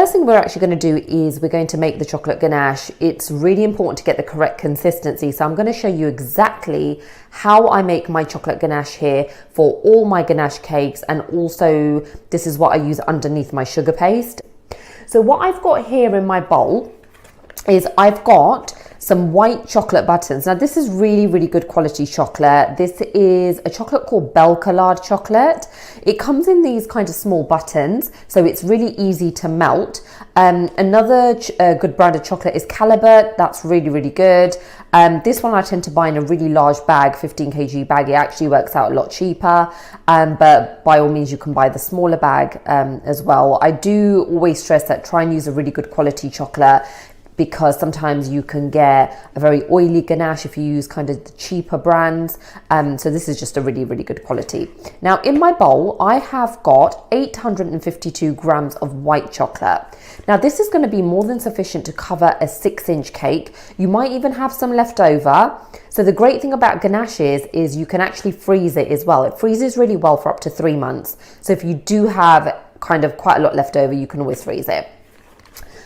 first thing we're actually going to do is we're going to make the chocolate ganache. It's really important to get the correct consistency. So I'm going to show you exactly how I make my chocolate ganache here for all my ganache cakes. And also this is what I use underneath my sugar paste. So what I've got here in my bowl is I've got some white chocolate buttons. Now this is really, really good quality chocolate. This is a chocolate called Belle chocolate. It comes in these kind of small buttons, so it's really easy to melt. Another good brand of chocolate is Calibut. That's really, really good. This one I tend to buy in a really large bag, 15 kg bag. It actually works out a lot cheaper, but by all means you can buy the smaller bag as well. I do always stress that try and use a really good quality chocolate, because sometimes you can get a very oily ganache if you use kind of the cheaper brands. So this is just a really, really good quality. Now in my bowl, I have got 852 grams of white chocolate. Now this is going to be more than sufficient to cover a 6-inch cake. You might even have some left over. So the great thing about ganaches is you can actually freeze it as well. It freezes really well for up to 3 months. So if you do have kind of quite a lot left over, you can always freeze it.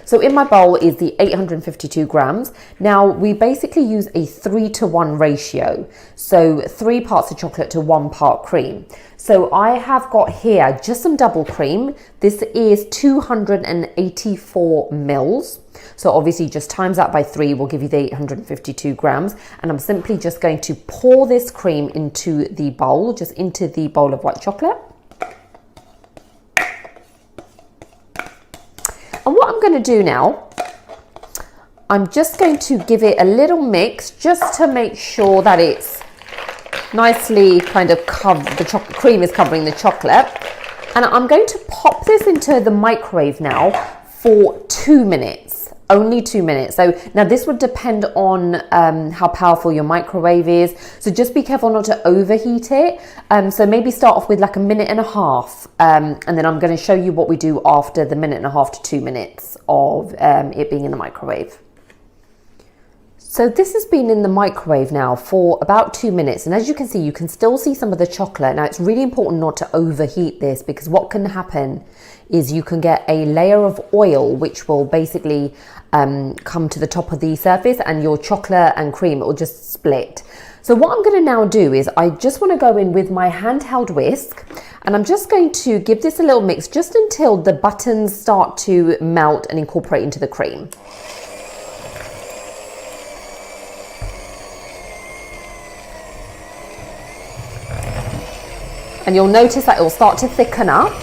So in my bowl is the 852 grams. Now we basically use a 3-to-1 ratio. So 3 parts of chocolate to 1 part cream. So I have got here just some double cream. This is 284 mils. So obviously just times that by 3 will give you the 852 grams. And I'm simply just going to pour this cream into the bowl, just into the bowl of white chocolate. And what I'm going to do now, I'm just going to give it a little mix just to make sure that it's nicely kind of covered, the chocolate cream is covering the chocolate. And I'm going to pop this into the microwave now for 2 minutes. Only 2 minutes. So now this would depend on how powerful your microwave is. So just be careful not to overheat it. So maybe start off with like 1.5 minutes. And then I'm going to show you what we do after the 1.5 to 2 minutes of it being in the microwave. So this has been in the microwave now for about 2 minutes. And as you can see, you can still see some of the chocolate. Now it's really important not to overheat this, because what can happen is you can get a layer of oil which will basically come to the top of the surface, and your chocolate and cream, it will just split. So what I'm going to now do is I just want to go in with my handheld whisk, and I'm just going to give this a little mix just until the buttons start to melt and incorporate into the cream. And you'll notice that it will start to thicken up.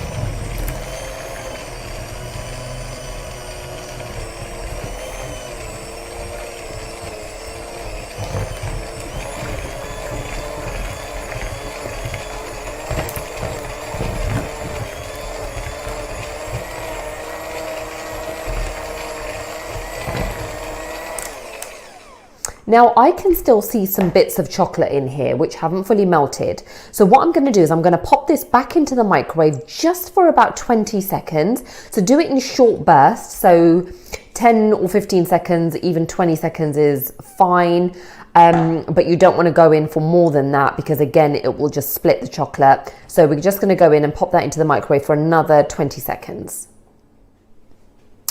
Now I can still see some bits of chocolate in here which haven't fully melted. So what I'm going to do is I'm going to pop this back into the microwave just for about 20 seconds. So do it in short bursts. So 10 or 15 seconds, even 20 seconds is fine. But you don't want to go in for more than that, because again, it will just split the chocolate. So we're just going to go in and pop that into the microwave for another 20 seconds.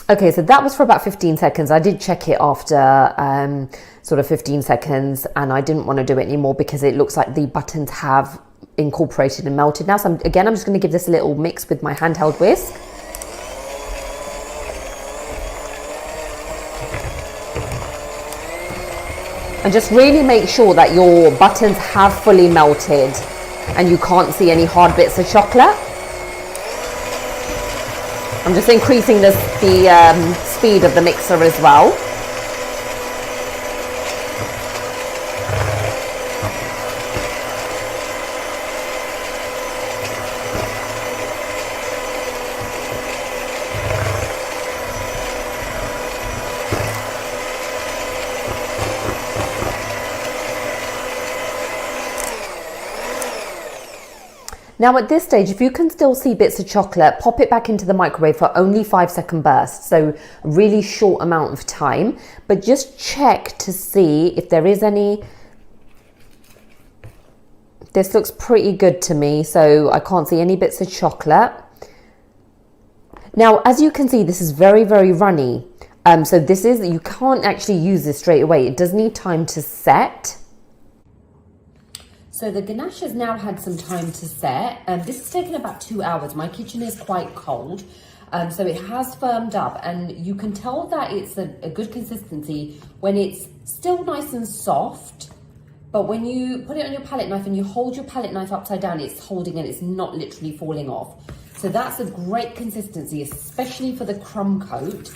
Okay, so that was for about 15 seconds. I did check it after sort of 15 seconds, and I didn't want to do it anymore because it looks like the buttons have incorporated and melted now. So I'm just going to give this a little mix with my handheld whisk. And just really make sure that your buttons have fully melted and you can't see any hard bits of chocolate. I'm just increasing the speed of the mixer as well. Now at this stage, if you can still see bits of chocolate, pop it back into the microwave for only 5-second bursts, so a really short amount of time, but just check to see if there is any. This looks pretty good to me, so I can't see any bits of chocolate. Now, as you can see, this is very, very runny. So this is, you can't actually use this straight away. It does need time to set. So the ganache has now had some time to set. This has taken about 2 hours. My kitchen is quite cold. So it has firmed up, and you can tell that it's a good consistency when it's still nice and soft, but when you put it on your palette knife and you hold your palette knife upside down, it's holding and it's not literally falling off. So that's a great consistency, especially for the crumb coat.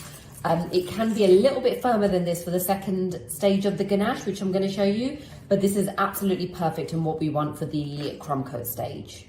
It can be a little bit firmer than this for the second stage of the ganache, which I'm going to show you, but this is absolutely perfect and what we want for the crumb coat stage.